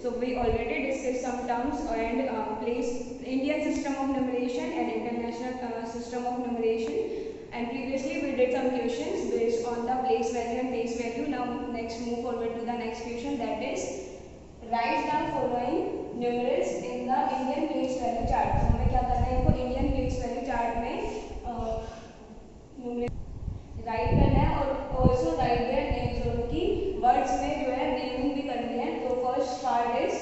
So we already discussed some terms and place Indian system of numeration and international system of numeration. And previously we did some questions based on the place value and base value. Now next move forward to the next question, that is write the following numerals in the Indian place value chart. तो हमें क्या करना है, इनको Indian place value chart में right करना है और ऑल्सो राइट देयर नेम्स, और उनकी वर्ड्स में जो है नेमिंग भी करनी है. तो first part is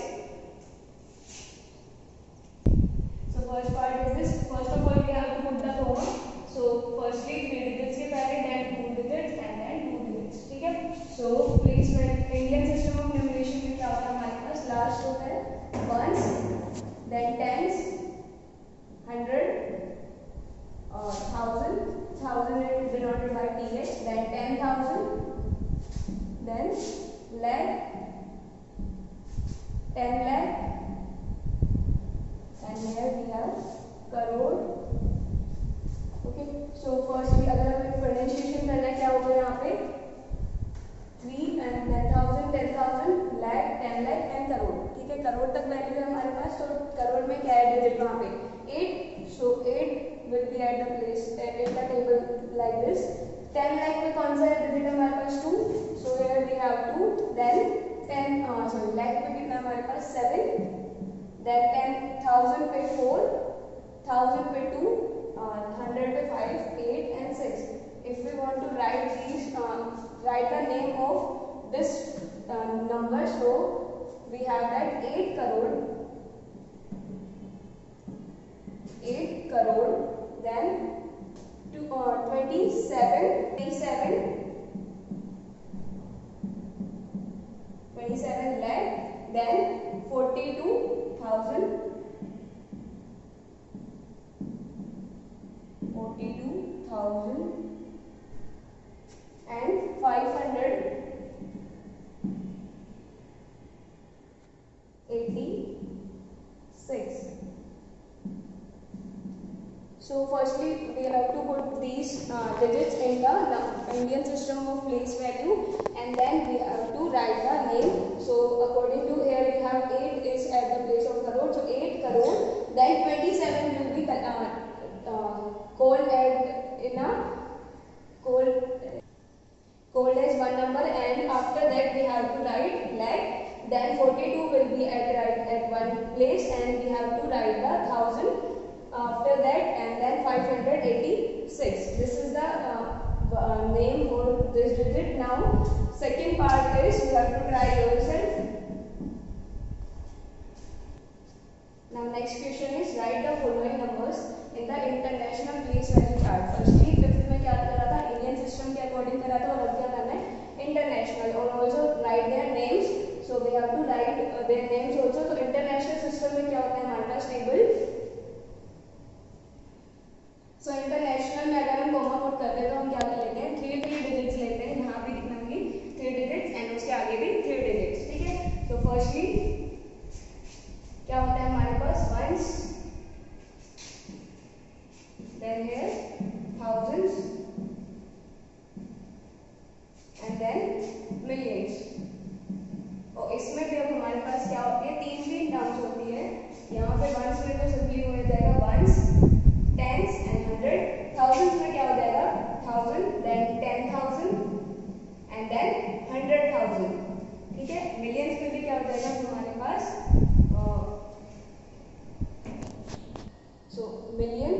this. First of all we have to put the comma. So firstly 3 digits के पहले, then 2 digits and then 2 digits. ठीक है. So please Indian system of numeration में क्या होता है हमारे पास, लास्ट होता है वंस, then tens, 100 और 1000 is denoted by th, then 10,000, then lakh, 10 lakh, and here we have crore. Okay, so firstly अगर हमें प्रोनाउंसिएशन करना है क्या होगा यहाँ पे 3 and 10,000, 10,000, lakh, 10 lakh and crore. ठीक है, करोड़ तक वैल्यू है हमारे पास. तो करोड़ में क्या है डिजिट वहाँ पे 8. so 8 will be at the place in the table like this. 10 lakh में कौन सा डिजिट है हमारे पास 2. so here we have 2. then 10 lakh में कितना हमारे पास 7. then 10,000 पे 4, 1000 पे 2, 100 पे 5, 8 and 6. If we want to write these, write the name of this number, so we have that 8 crore, 8 crore, then 27 lakh, then 42,000, 42,000 and 586. So firstly we have to put these digits in the Indian system of place value, and then we have to write the name. So according to here we have 8 is at the place of crore, so 8 crore, then 27 will be called in a called as one number, and after that we have to write lakh, then 42 will be at one place, and we have to write the 1000 after that, and then 586. This is the name for this digit. Now second part is you have to try yourself. Now next question is write the following numbers in the international place value chart. Firstly fifth में क्या करा था, Indian system के according करा था, और अब क्या करना है इंटरनेशनल, और also write their names. So we have to write their names also. तो इंटरनेशनल सिस्टम में क्या होता है हमारे पास टेबल. सो इंटरनेशनल में अगर हम कॉमा पुट करते हैं तो हम क्या कर लेते हैं 3 डिजिट्स लेते हैं. यहाँ भी कितना होंगे 3 डिजिट्स, एंड उसके आगे भी 3 डिजिट्स. ठीक है. तो फर्स्टली क्या होता है हमारे पास once, then here thousands, and then millions. और इसमें भी अब हमारे पास क्या होती है 3 टर्म्स होती है. यहाँ पे वंस में तो सिंपली हो जाएगा वंस, टेंस एंड 100. थाउजेंड्स में क्या हो जाएगा 1000, then 10,000 and then 100,000. ठीक है. मिलियंस में भी क्या हो जाएगा हमारे पास मिलियन,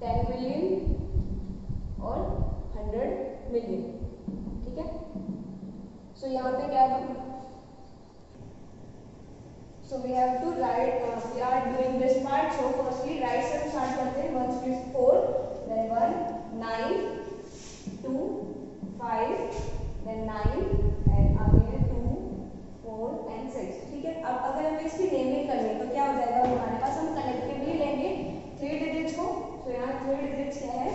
10 मिलियन और 100 मिलियन. ठीक है. सो यहाँ पे क्या So we have to write, we are doing this part. So firstly write से start करते हैं. 1 is 4, then 1, 9, 2, 5, then 9 and again 2, 4 and 6. ठीक है. अब अगर हमें इसकी नेमिंग करनी है तो क्या हो जाएगा हमारे पास, हम कलेक्टिवली लेंगे 3 डिजिट्स को. तो यहाँ 3 डिजिट्स क्या है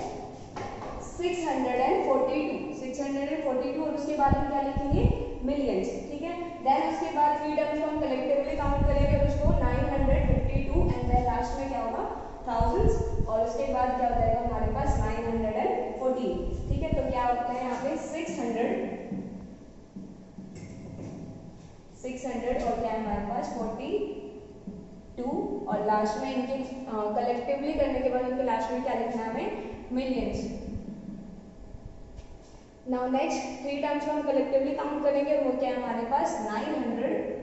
642 और उसके बाद हम क्या लिखेंगे मिलियंस. ठीक है. देन उसके बाद 3 टर्म्स को हम कलेक्टिवली काउंट करेंगे उसको 952, एंड देन लास्ट में क्या होगा थाउजेंड्स, और उसके बाद क्या हो जाएगा हमारे पास 914. ठीक है. तो क्या होता है यहाँ पे 600 600 और क्या है हमारे पास 42 और लास्ट में इनके कलेक्टिवली करने के बाद इनके लास्ट में क्या लिखना है हमें मिलियंस। नाउ नेक्स्ट 3 टाइम्स हम कलेक्टिवली काउंट करेंगे, वो क्या है हमारे पास 900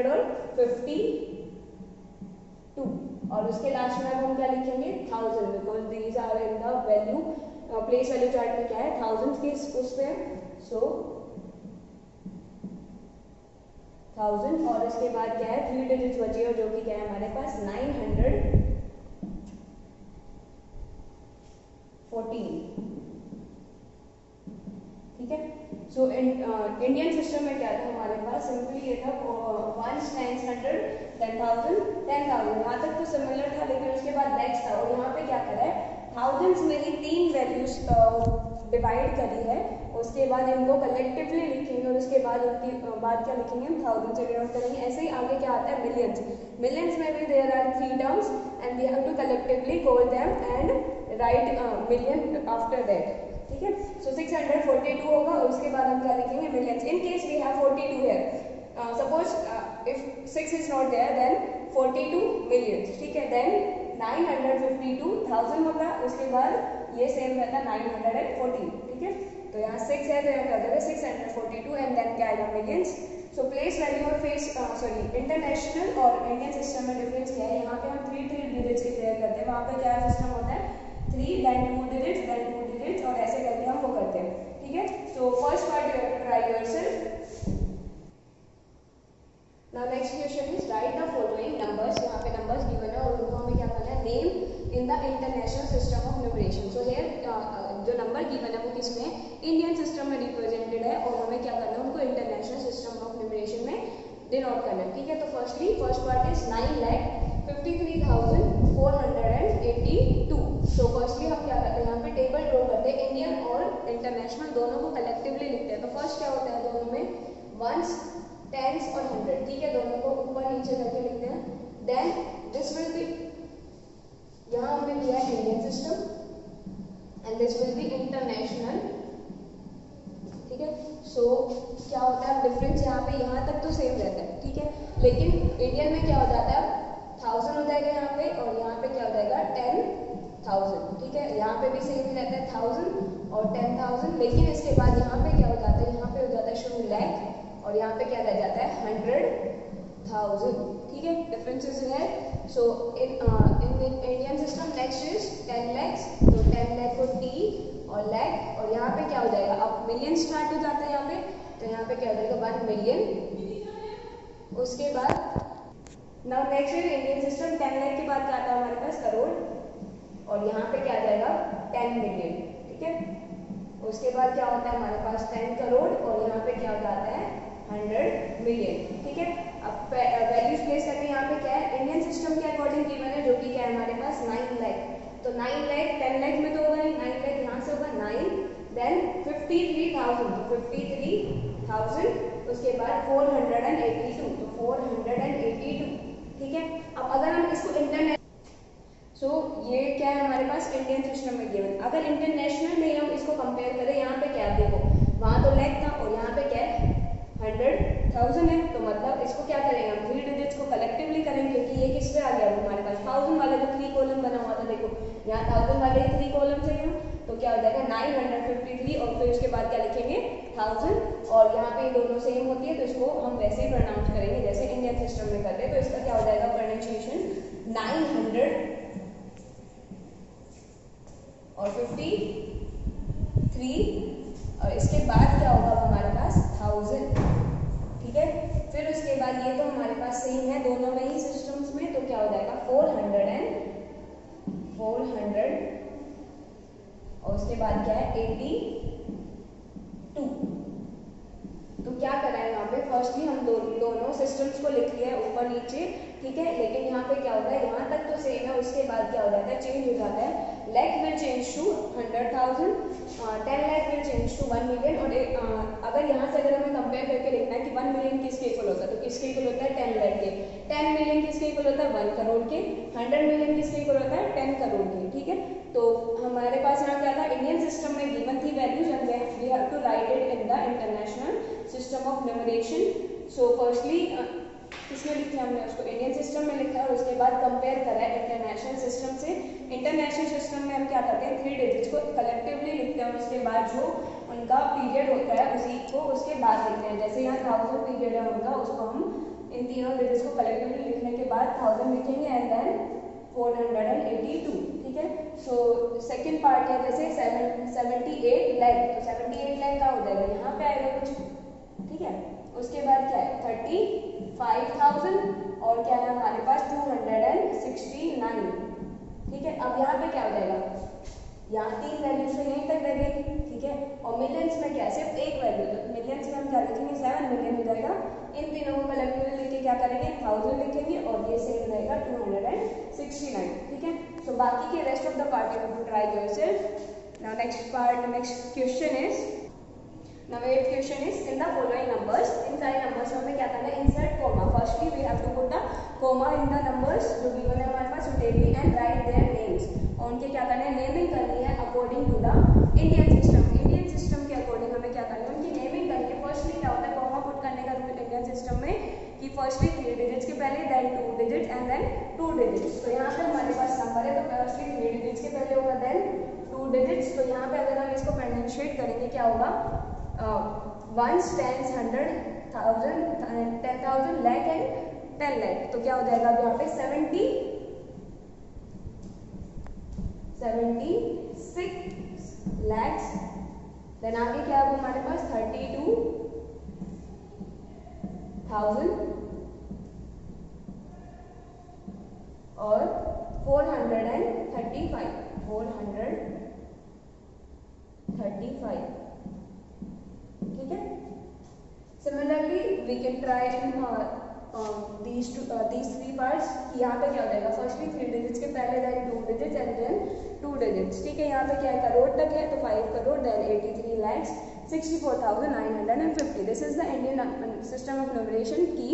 और 52 और उसके लास्ट में हम क्या लिखेंगे 1000 because these are in the value place value chart में क्या है थाउजेंड्स के उस पे सो 1000 और इसके बाद क्या है 3 डिजिट्स बचे और जो कि क्या है हमारे पास 914 ठीक है। सो इंडियन सिस्टम में क्या था हमारे पास सिंपली ये था 1 टाइम्स 100 10,000 10,000 यहाँ तक तो सिमिलर था, लेकिन उसके बाद नेक्स्ट था और यहाँ पे क्या करा है थाउजेंड्स में ही 3 वैल्यूज डिवाइड करी है, उसके बाद इनको कलेक्टिवली लिखेंगे और उसके बाद उनकी बाद क्या लिखेंगे हम थाउजेंड से डिनोट करेंगे। ऐसे ही आगे क्या आता है मिलियंस। मिलियंस में भी there are 3 terms and we have to collectively call them and write million after that ठीक है। सो 642 होगा और उसके बाद हम क्या लिखेंगे millions. In case we have 42 here, suppose if 6 is not there then 42 millions ठीक है। देन 952,000 होगा, उसके बाद ये सेम रहता है 914 ठीक है। तो यहाँ 6 है तो यहाँ क्या हो जाएगा 642 एंड देन क्या आएगा मिलियंस। सो प्लेस वैल्यू और फेस सॉरी इंटरनेशनल और इंडियन सिस्टम में डिफरेंस क्या है, यहाँ पे हम 3 डिजिट्स की क्लियर करते हैं, वहाँ पे क्या सिस्टम होता है 3 then 2 digits then 2 digits और ऐसे करके हम वो करते हैं ठीक है। So first part you have to try yourself. Now next question is write the following numbers. यहाँ पे नंबर्स गिवन है और उनको हमें क्या करना है name in the international system of numeration. So here जो नंबर गिवन है वो किसमें है इंडियन सिस्टम में रिप्रेजेंटेड है और हमें क्या करना है उनको इंटरनेशनल सिस्टम ऑफ न्यूमरेशन में डिनोट करना है ठीक है। तो firstly first part is 9,53,482। So firstly हम क्या करते हैं यहाँ पे टेबल ड्रॉ करते हैं, इंडियन और इंटरनेशनल दोनों को कलेक्टिवली लिखते हैं। तो फर्स्ट क्या होता है दोनों में वंस टेंस और 100 ठीक है, दोनों को ऊपर नीचे करके लिखते हैं। देन दिस विल बी यहाँ हमने लिया है Indian system and this will be international ठीक है। सो क्या होता है डिफरेंस यहाँ पे यहाँ तक तो सेम रहता है ठीक है, लेकिन इंडियन में क्या हो जाता है 1000 हो जाएगा यहाँ पे और यहाँ पे क्या हो जाएगा 10,000 ठीक है। यहाँ पे भी सेम रहता है 1000 और 10,000, लेकिन इसके बाद यहाँ पे क्या हो जाता है यहाँ पे हो जाता है शुरू लैख और यहाँ पे क्या रह जाता है 100,000 ठीक है। डिफरेंसेस है। So in Indian system next is 10 lakhs, तो 10 lakh को T और लैख और यहाँ पे क्या हो जाएगा अब मिलियन स्टार्ट हो जाता है यहाँ पे, तो यहाँ पे क्या हो जाएगा 1 मिलियन। उसके बाद now next is Indian system 10 lakh के बाद क्या आता है हमारे पास करोड़ और यहाँ पे क्या आ जाएगा 10 मिलियन ठीक है। उसके बाद क्या होता है हमारे पास 10 करोड़ और यहाँ पे क्या हो जाता है 100 मिलियन ठीक है। अब वैल्यूज प्लेस करके यहाँ पे क्या है इंडियन सिस्टम के अकॉर्डिंग गिवन है जो कि क्या है हमारे पास 9 लाख, तो 9 लाख 10 लाख में तो होगा नहीं, 9 लाख यहाँ से होगा 9 देन 53,000 तो 53,000 उसके बाद 482 तो 482 ठीक है। अब अगर हम इसको इंटरनेट ये क्या है हमारे पास इंडियन सिस्टम में गिवन, अगर इंटरनेशनल में हम इसको कंपेयर करें यहाँ पे क्या देखो वहाँ तो लैख था और यहाँ पे क्या है 100,000 है, तो मतलब इसको क्या करेंगे हम 3 डिजिट्स को कलेक्टिवली करेंगे क्योंकि ये किस पे आ गया हमारे पास 1000 वाला जो 3 कॉलम बना हुआ था देखो यहाँ 1000 वाले 3 कॉलम से तो क्या हो जाएगा 953 और फिर उसके बाद क्या लिखेंगे 1000 और यहाँ पे दोनों सेम होती है तो इसको हम वैसे ही प्रोनाउंस करेंगे जैसे इंडियन सिस्टम में करते हैं। तो इसका क्या हो जाएगा प्रोनाउंसिएशन 900 और 53 और इसके बाद क्या होगा हमारे पास 1000 ठीक है। फिर उसके बाद ये तो हमारे पास सेम है दोनों में ही सिस्टम्स में, तो क्या हो जाएगा 400 और उसके बाद क्या है 82। तो क्या करा है यहाँ पे फर्स्टली हम दोनों सिस्टम्स को लिख लिया है ऊपर नीचे ठीक है, लेकिन यहाँ पे क्या होता है यहाँ तक तो सेम है, उसके बाद क्या हो जाता है चेंज हो जाता है lakh will change to 100,000 10 lakh will change to 1 million और अगर यहाँ से अगर हमें कंपेयर करके लिखना है कि 1 मिलियन किसके इक्वल होता है तो किसके इक्वल होता है 10 लाख के, 10 मिलियन किसके इक्वल होता है 1 करोड़ के, 100 मिलियन किसके इक्वल होता है 10 करोड़ के ठीक है। तो हमारे पास यहाँ क्या था, इंडियन सिस्टम में गिवन थी values and then we have to write it in the international system of numeration. So firstly किसमें लिखा हमने उसको, इंडियन सिस्टम में लिखा है, उसके बाद कंपेयर करा है इंटरनेशनल सिस्टम से। इंटरनेशनल सिस्टम में हम क्या करते हैं, 3 डिजिट्स को कलेक्टिवली लिखते हैं, उसके बाद जो उनका पीरियड होता है उसी को उसके बाद लिखते हैं। जैसे यहाँ 1000 पीरियड है उनका, उसको हम इन तीनों डिजिट्स को कलेक्टिवली लिखने के बाद 1000 लिखेंगे एंड देन 482, ठीक है। सो सेकेंड पार्ट है जैसे 78 लाख, तो 78 लाख का हो जाएगा, यहाँ पे आएगा कुछ, ठीक है। उसके बाद क्या है 35,000 और क्या है हमारे पास 269, ठीक है। अब यहाँ पे क्या हो जाएगा, यहाँ 3 वैल्यू से यहीं तक लगेगी, ठीक है। और मिलियंस में क्या, सिर्फ एक वैल्यू, तो मिलियंस में हम क्या लिखेंगे 7 मिलियन हो जाएगा। इन तीनों को कलेक्टिवली लेके क्या करेंगे 1000 लिखेंगे और ये सेम रहेगा 269, ठीक है। सो बाकी के rest of the part you have to try yourself. Now next part, next question is, now 8th question is in the following numbers, इन सारे नंबर्स में हमें क्या करना है, insert comma, firstly we have to put the comma in the numbers जो given है हमारे पास suitably and write their names, और उनके क्या करना है, नेमिंग करनी है according to the Indian system। Indian system के अकॉर्डिंग हमें क्या करना है, उनकी नेमिंग करनी है। फर्स्टली क्या होता है, कॉमा पुट करने का रूल इंडियन सिस्टम में कि फर्स्टली 3 डिजिट्स के पहले, then 2 digits and then 2 digits. तो यहाँ पे हमारे पास नंबर है तो फर्स्टली 3 डिजिट्स के पहले होगा देन 2 डिजिट्स। तो यहाँ पे अगर हम इसको पेंडेंशिएट करेंगे क्या होगा, ones, tens, 100, 1000, 10,000, lakh and 10 lakh. तो क्या हो जाएगा अब यहाँ पे 76 lakhs, देन आगे क्या है हमारे पास 32,000 और 435, ठीक है। Similarly we can try in these 3 parts कि यहाँ पे क्या हो जाएगा, फर्स्टली 3 डिजिट्स के पहले, then 2 digits and then 2 digits, ठीक है। यहाँ पे क्या है, करोड़ तक है तो 5 crore, then 83,64,950। This is the Indian system of numeration की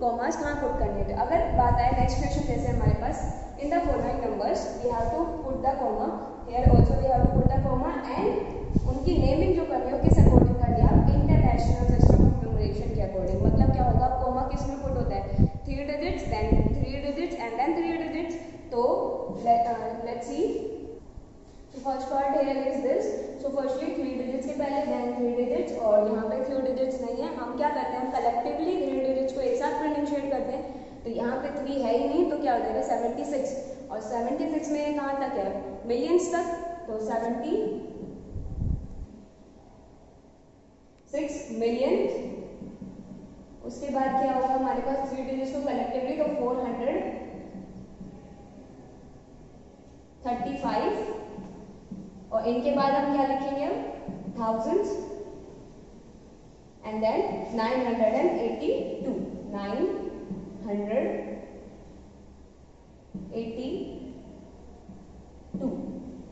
कॉमास कहाँ पुट करने थे। अगर बात आए नेक्स्ट क्वेश्चन, जैसे हमारे पास in the following numbers we have to put the comma, here also we have to put the comma and उनकी नेमिंग जो करनी हो किस अकॉर्डिंग करनी है, इंटरनेशनल सिस्टम ऑफ न्यूमरेशन के अकॉर्डिंग। मतलब क्या होगा, कॉमा किस में पुट होता है, 3 digits then 3 digits and then 3 digits. तो let's see, first part here is this. So firstly 3 digits के पहले देन 3 डिजिट्स, और यहाँ पे 3 डिजिट्स नहीं है, हम क्या करते हैं, हम कलेक्टिवली 3 डिजिट्स को एक साथ पेंडेंशिएट करते हैं। तो यहाँ पे 3 है ही नहीं तो क्या हो जाएगा 76, और 76 में ये कहाँ तक है, मिलियंस तक, तो 76 मिलियन। उसके बाद क्या होगा हमारे पास 3 डिजिट्स को कलेक्टिवली, तो 435, और इनके बाद हम क्या लिखेंगे, थाउजेंड्स एंड देन 982, 982,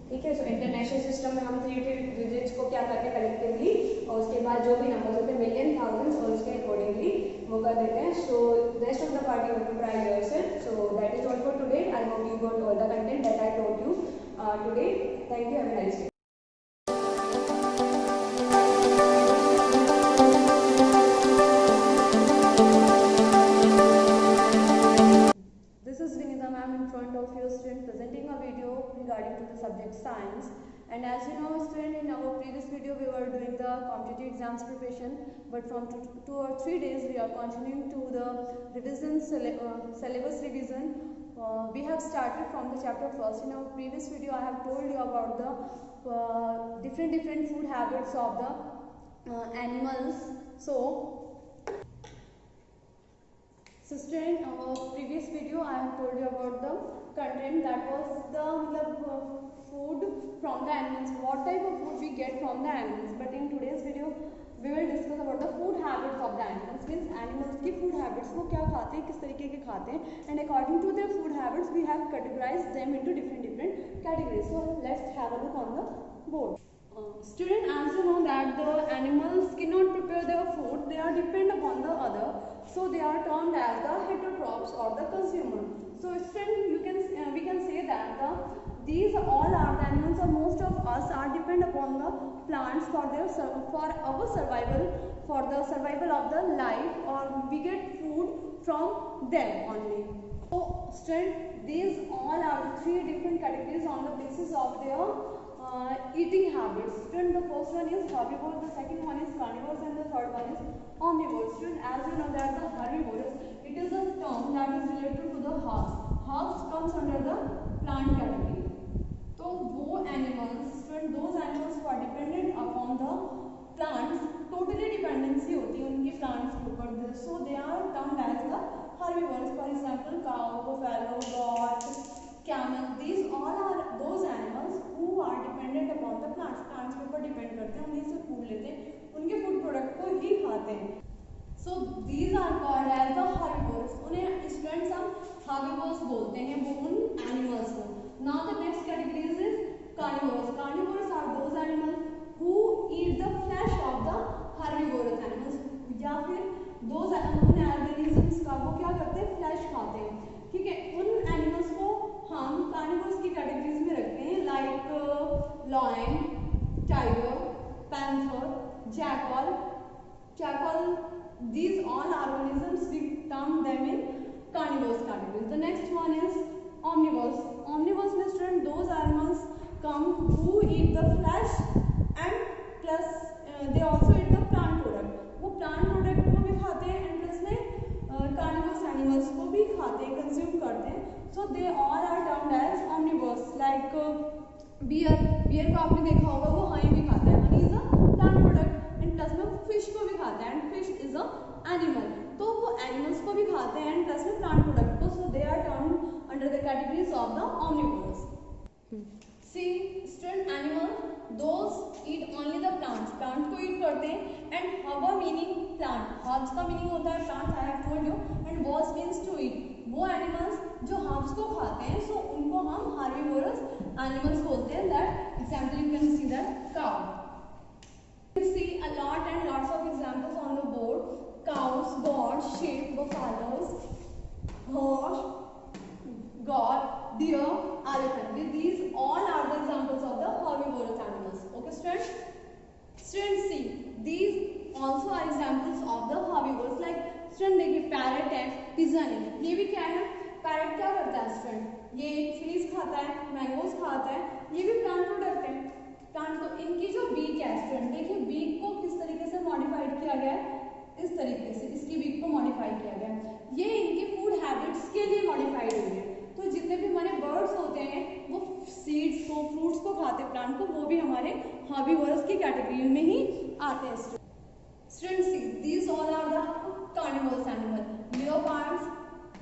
ठीक है। सो इंटरनेशनल सिस्टम में हम 3 डिजिट्स को क्या करते हैं कलेक्टिवली, और उसके बाद जो भी नंबर्स होते हैं मिलियन, थाउजेंड्स, और उसके अकॉर्डिंगली वो कर देते हैं। So rest of the part you have to try yourself. So that is all for today. I hope you got all the content that I told you today. Thank you, have a nice day. Presenting a video regarding to the subject science. And as you know student, in our previous video we were doing the competitive exams preparation, but from 2 or 3 days we are continuing to the revision syllabus revision. We have started from the chapter first. In our previous video I have told you about the different food habits of the animals. So student, our previous video I have told you about the content, that was the food from the animals, what type of food we get from the animals. But in today's video we will discuss about the food habits of the animals, means animals की food habits, वो क्या खाते हैं, किस तरीके के खाते हैं, and according to their food habits we have categorized them into different categories. So let's have a look on the board. Student, as you know that the animals cannot prepare their food, they are dependent upon the other, so they are termed as the heterotrophs or the consumer. So student, we can say that these all are the animals, or most of us are depend upon the plants for their for our survival, for the survival of the life, or we get food from them only. So student, these all are the three different categories on the basis of their eating habits. Student, the first one is herbivores, the second one is carnivores, and the third one is omnivores. Student, as you know that the herbivores, it is a term that is related to the herbs. Herbs comes under the plant category. तो वो animals, student, those animals who are dependent upon the plants, totally dependency होती है उनके plants के ऊपर, so they are termed as the herbivores. For example, cow, buffalo, goat, camel, these all are those animals who are dependent upon the plants. Plants के ऊपर depend करते हैं, उन्हीं से फूड लेते हैं, उनके फूड प्रोडक्ट को ही खाते हैं. So these are called as the herbivores. उन्हें स्टूडेंट्स हम herbivores बोलते हैं वो उन एनिमल्स को. Now the next category is carnivores. Carnivores are those animals who eat the flesh of the herbivorous animals. या फिर those उन organisms का वो क्या करते हैं, फ्लैश खाते हैं. ठीक है, उन एनिमल्स को हम कार्निवोर्स की कैटेगरीज में रखते हैं, like lion, tiger, panther, jackal. These all organisms we term them in carnivores category. The next one is omnivores. Omnivores means student those animals come who eat the flesh and plus they also eat the plant product. वो plant product को भी खाते हैं and plus में carnivorous animals को भी खाते हैं, consume करते हैं. So they all are termed as omnivores. Like beer को आपने देखा होगा, वो honey भी खाता है. Honey is a plant product and plus में fish को भी खाता है and fish is a animal. तो वो animals को भी खाते हैं and plus में plant product को. So they are termed under the categories of the omnivores. See, student, animals those eat only the plants. Plants को eat करते हैं and herb meaning plant. Herbs का meaning होता है plants, I have told you, and vors means to eat. वो animals जो herbs को खाते हैं, so उनको हम herbivorous animals बोलते हैं. That example you can see that cow. You see a lot and lots of examples on the board. Cows, goats, sheep, buffaloes, horse, goat, deer, elephant. These all are the examples of the herbivorous animals. Okay, students? Students, see, these also are examples of the herbivores. Like student देखिए parrot है, pigeon है, ये भी क्या है? Parrot क्या करता है student? ये trees खाता है, mangoes खाता है, ये भी plant product है. Plant को इनकी जो beak है student, देखिए beak को किस तरीके से modified किया गया है? इस तरीके से इसकी beak को modify किया गया है. ये इनके food habits के लिए modified हुई है. तो जितने भी हमारे बर्ड्स होते हैं वो सीड्स को, फ्रूट्स को खाते हैं, प्लांट को, वो भी हमारे हर्बिवोरस की कैटेगरी में ही आते हैं. Students, see these all are the carnivorous animal. Leopards,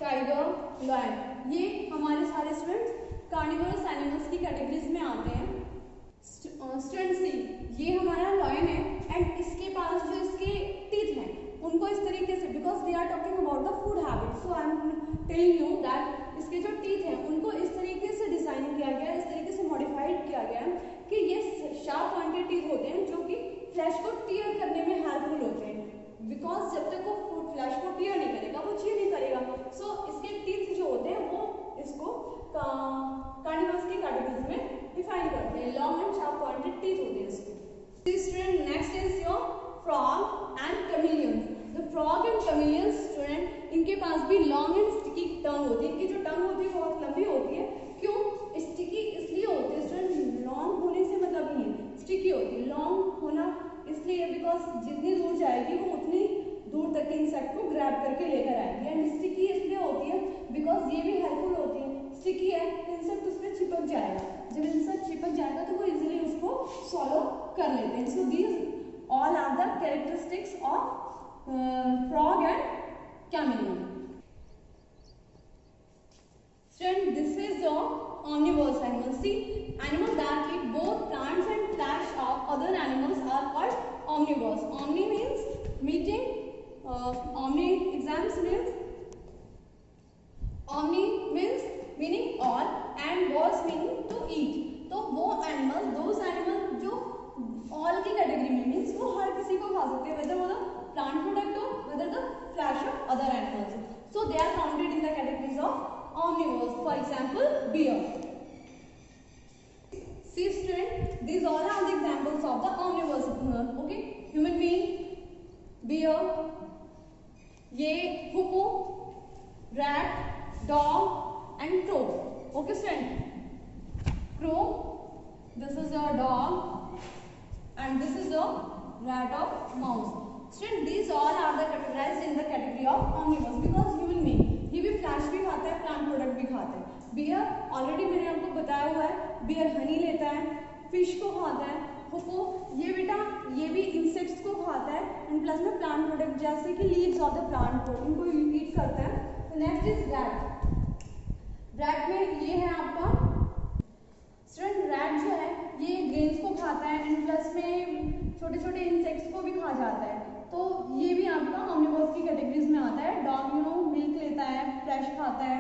tiger, lion, ये हमारे सारे स्टूडेंट्स कार्निवोरस एनिमल्स की कैटेगरीज में आते हैं. स्टूडेंट्स, सी ये हमारा लायन है एंड इसके पास जो इसके टीथ हैं उनको इस तरीके से, because we are talking about the food habit, so I am telling you that इसके जो टीथ हैं उनको इस तरीके से डिजाइन किया गया है, इस तरीके से मॉडिफाइड किया गया है कि ये शार्प पॉइंटेड टीथ होते हैं जो कि फ्लैश को टीयर करने में हेल्पफुल होते हैं. बिकॉज जब तक वो फ्लैश को टीयर नहीं करेगा वो चीयर नहीं करेगा. सो इसके टीथ जो होते हैं वो इसको कार्निवोरस की कैटेगरीज में डिफाइन करते हैं. Long and sharp pointed teeth होते हैं इसके. Student, next is your frog and chameleons. The frog and chameleons student, इनके पास भी लॉन्ग एंड स्टिकी टंग होती है. इनकी जो टंग होती है बहुत लंबी होती है. क्यों स्टिकी इसलिए होती है स्टूडेंट? लॉन्ग होने से मतलब नहीं है, स्टिकी होती है. लॉन्ग होना इसलिए बिकॉज जितनी दूर जाएगी वो उतनी दूर तक के इंसेक्ट को ग्रैब करके लेकर आएगी. एंड स्टिकी इसलिए होती है बिकॉज ये भी हेल्पफुल होती है. स्टिकी है तो इंसेक्ट उस पर चिपक जाएगा, जब इंसेक्ट चिपक जाएगा तो वो इजिली उसको सॉलो कर लेते हैं. So these all are the characteristics of frog and chameleon. Student, this is your omnivorous animals. See, animals that eat both plants and flesh of other animals are called omnivores. Omni means meeting. Omni exams means omni means meaning all and vores meaning to eat. तो वो animals, those animals जो all की category में means वो हर किसी को खा सकते हैं, whether वो plant product or whether the flesh of other animals. So they are counted in the categories of omnivores. For example, bear. these all are the examples of the omnivores. Okay, human being, bear, ये hippo, rat, dog and crow. Okay student, crow, this is a dog and this is a rat or mouse. Student, these all are the categorized in the category of omnivores because human being ये भी flash भी खाता है, plant product भी खाता है. Beer already मैंने आपको बताया हुआ है, बियर हनी लेता है, फिश को खाता है. हुप्पो ये बेटा ये भी इंसेक्ट्स को खाता है एंड प्लस में प्लांट प्रोडक्ट जैसे कि लीव्स ऑफ द प्लांट को इनको ईट करता है. Next is rat. रैट में ये है आपका स्टूडेंट, रैट जो है ये ग्रेन्स को खाता है एंड प्लस में छोटे छोटे इंसेक्ट्स को भी खा जाता है. तो ये भी आपका ऑमनिवोर्स की कैटेगरीज में आता है. डॉग मिल्क लेता है, फ्लैश खाता है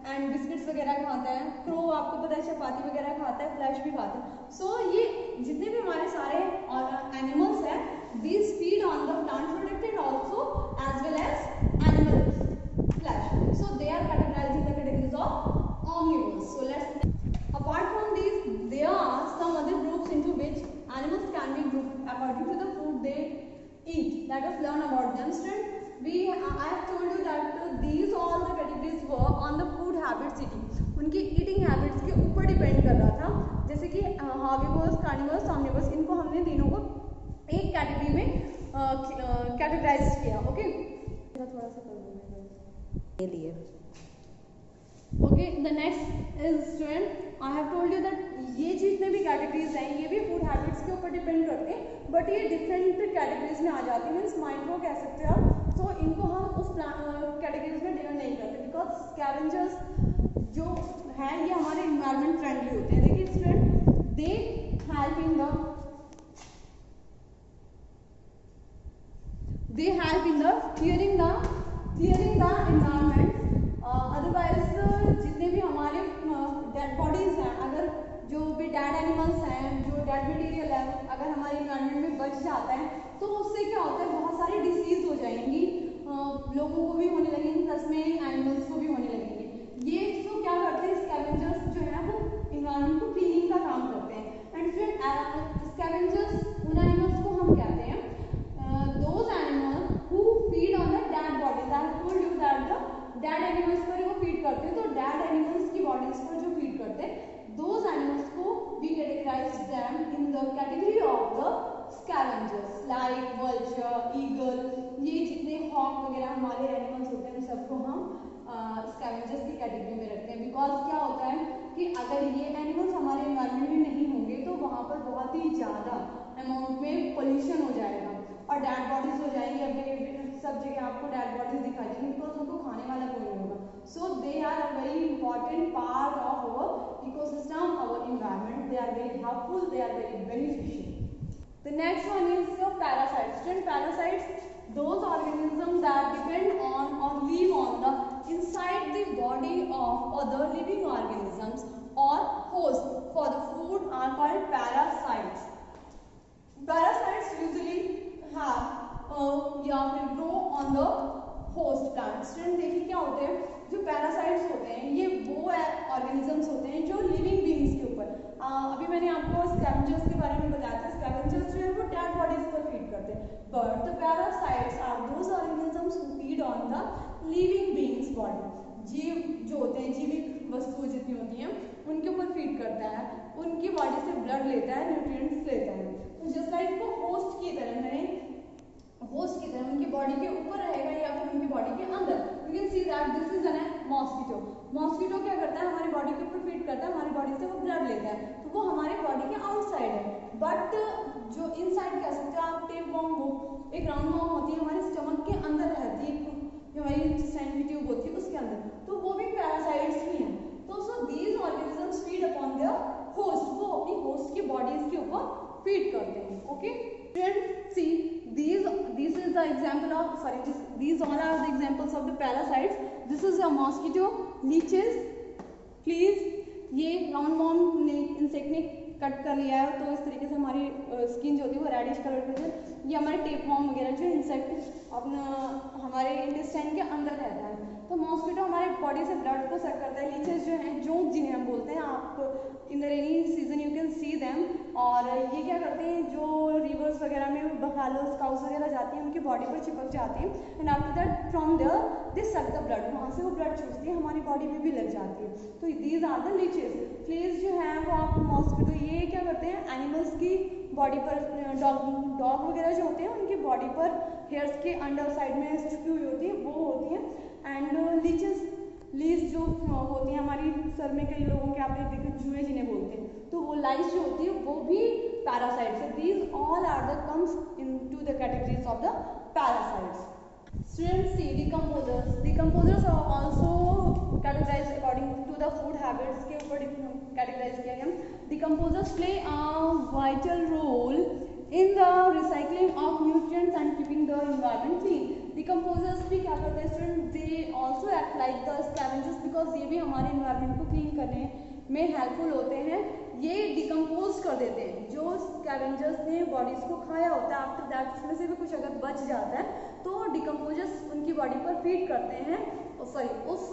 एंड बिस्किट्स वगैरह खाता है. क्रो आपको पता है चपाती वगैरह खाता है, फ्लैश भी खाता है. सो ये जितने भी हमारे सारे एनिमल्स हैं, these feed on the plant product and also as well as animal flesh. So they are categorized in the categories of omnivores. So let's apart from these, there are some other groups into which animals can be grouped according to the food they eat. Let us learn about them. Students, I have told you that these all the categories were on the food habits eating. उनकी eating habits के ऊपर depend कर रहा था. जैसे कि herbivores, carnivores, omnivores, इनको हमने तीनों को एक कैटेगरी में कैटेगराइज किया. ओके, थोड़ा सा कर लूँगा ये लिए. Okay, the next is student, I have told you that ये जितने भी कैटेगरीज हैं ये भी फूड हैबिट्स के ऊपर डिपेंड करते हैं, बट ये डिफरेंट कैटेगरीज में आ जाती है. मीन्स माइक्रो कह सकते हो आप. तो इनको हम उस कैटेगरीज में डिवाइड नहीं करते बिकॉज स्कैवेंजर्स जो हैं ये हमारे इन्वायरमेंट फ्रेंडली होते हैं. देखिए student, they help in the clearing the environment. Otherwise जितने भी हमारे डेड बॉडीज हैं, अगर जो भी डेड एनिमल्स हैं, जो डेड मटेरियल है, अगर हमारे इन्वायरमेंट में बच जाता है तो उससे क्या होता है, बहुत सारी डिसीज हो जाएंगी, लोगों को भी होने लगेंगी, प्लस में एनिमल्स को भी होने लगेंगे. ये तो क्या करते हैं, स्कैवेंजर्स जो है वो इन्वायरमेंट को क्लीनिंग का काम करते हैं. एंड फिर स्कैवेंजर्स उन एनिमल्स को हम कहते हैं those animals who feed on the dead bodies. I have told you that the dead animals पर वो फीड करते हैं. तो डेड एनिमल्स की बॉडीज पर जो फीड करते हैं, दोज एनिमल्स को we categorize them in the category of the scavengers like vulture, eagle. ये जितने हॉक वगैरह हमारे एनिमल्स होते हैं सबको हम स्कैवेंजर्स की कैटेगरी में रखते हैं. बिकॉज क्या होता है कि अगर ये एनिमल्स हमारे इन्वायरमेंट में नहीं होंगे तो वहाँ पर बहुत ही ज़्यादा अमाउंट में पोल्यूशन हो जाएगा और डेड बॉडीज हो जाएंगी. अभी सब जगह आपको डेड बॉडीज दिखाई देंगी बिकॉज उनको खाने वाला कोई नहीं होगा. So they are a very important part of our ecosystem, our environment. They are very helpful, they are very beneficial. The next one is your parasites. Student, parasites, those organisms that depend on or live on the inside the body of other living organisms or host for the food are called parasites. Parasites usually have या फिर grow on the host plant. Student, देखिए क्या होते हैं, जो parasites होते हैं ये वो ऑर्गेनिजम्स होते हैं जो लिविंग बींग्स के ऊपर. अभी मैंने आपको स्कैवेंजर्स के बारे में बताया था. स्कैवेंजर्स जो है वो डेड बॉडीज पर फीड करते हैं, but the parasites are those organisms who feed on the living beings body. जीव जो होते हैं, जीवित वस्तुएं जितनी होती हैं उनके ऊपर फीड करता है, उनकी बॉडी से ब्लड लेता है, न्यूट्रिएंट्स लेता है. तो जस्ट लाइक वो होस्ट की तरह उनकी बॉडी के ऊपर रहेगा या फिर उनकी बॉडी के अंदर. You can see that this is an mosquito. Mosquito क्या करता है, हमारी बॉडी के ऊपर फीड करता है, हमारी बॉडी से वो ब्लड लेता है, तो वो हमारे बॉडी के आउटसाइड है. बट जो इनसाइड कह सकते हो आप, टेप वॉर्म, वो एक राउंड वॉर्म होती है हमारे स्टमक के अंदर रहती है, जो हमारी सैंडवी ट्यूब होती है उसके अंदर, तो वो भी पैरासाइट्स ही हैं. तो so these organisms feed upon their host. वो अपनी होस्ट की बॉडीज के ऊपर फीड करते हैं. Okay friends, see this is the example of, sorry, these all are the examples of the parasites. This is a mosquito, leeches, fleas. ये round warm ने insect ने कट कर लिया है तो इस तरीके से हमारी स्किन जो होती है वो रेडिश कलर की है. ये हमारे टेप वॉर्म वगैरह जो इंसेक्ट अपना हमारे इंटेस्टाइन के अंदर रहता है. तो मॉस्किटो हमारे बॉडी से ब्लड को सक करता है. लीचेस जो हैं, जोंक जिन्हें हम बोलते हैं, आप in the rainy season you can see them, और ये क्या करते हैं, जो रिवर्स वगैरह में बफेलोज काउस वगैरह जाती हैं उनकी बॉडी पर चिपक जाती हैं, and after that from there they suck the blood, वहाँ से वो ब्लड चूसती है, हमारी बॉडी में भी लग जाती है। तो these are the leeches. Fleas जो है वो आप मॉस्किटो, ये क्या करते हैं एनिमल्स की बॉडी पर, डॉग वगैरह जो होते हैं उनकी बॉडी पर हेयर्स के अंडर साइड में छुपी हुई होती है, वो होती है। एंड लीज जो होती है हमारी सर में, कई लोगों के आपने देखे जुए जिन्हें बोलते हैं, तो वो लाइस जो होती है वो भी पैरासाइट्स है। These all are the comes into the categories of the parasites. Students, see decomposers. Decomposers are also categorized according to the food habits के ऊपर categorize किया गया। Decomposers play a vital role in the recycling of nutrients and keeping the environment clean. Decomposers भी क्या करते हैं students? They also act like the scavengers because ये भी हमारे environment को clean करने में हेल्पफुल होते हैं। ये डिकम्पोज कर देते हैं, जो स्कैवेंजर्स ने बॉडीज को खाया होता है, आफ्टर दैट उसमें से भी कुछ अगर बच जाता है तो डिकम्पोजर्स उनकी बॉडी पर फीड करते हैं, सॉरी उस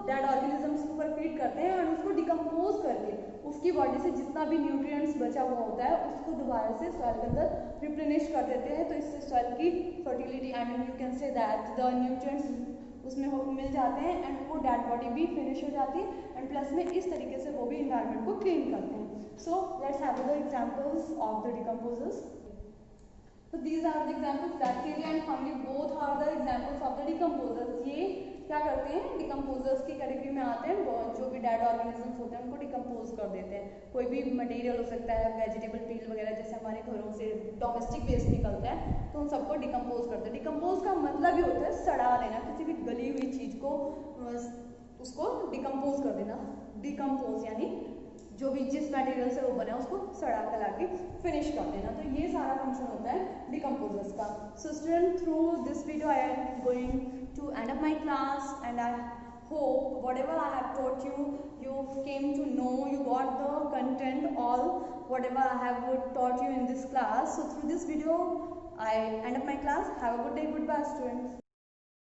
डेड ऑर्गेनिजम्स पर फीड करते हैं और उसको डिकम्पोज करके उसकी बॉडी से जितना भी न्यूट्रिएंट्स बचा हुआ होता है उसको दोबारा से सॉइल के अंदर रिप्लेनिश कर देते हैं। तो इससे सॉइल की fertility and you can say that the nutrients उसमें मिल जाते हैं एंड वो डेड बॉडी भी फिनिश हो जाती है एंड प्लस में इस तरीके से वो भी इन्वायरमेंट को क्लीन करते हैं। So let's have the examples of the decomposers. So these are the examples, bacteria and fungi both are the examples of the decomposers. ये क्या करते हैं, डिकम्पोजर्स की कैटेगरी में आते हैं, जो भी डेड ऑर्गेनिजम्स होते हैं उनको डिकम्पोज कर देते हैं। कोई भी मटेरियल हो सकता है, वेजिटेबल पील वगैरह, जैसे हमारे घरों से डोमेस्टिक वेस्ट निकलता है तो उन सबको डिकम्पोज करते हैं। डिकम्पोज का मतलब ही होता है सड़ा देना, किसी भी गली हुई चीज को उसको डिकम्पोज कर देना। डिकम्पोज यानी जो भी जिस मटेरियल से वो बना है उसको सड़ा गला के फिनिश कर देना। तो ये सारा फंक्शन होता है डिकम्पोजर्स का। So student, through this video I am going to end up my class and I hope whatever I have taught you, you came to know, you got the content, all whatever I have taught you in this class. So through this video I end up my class. Have a good day. Goodbye students.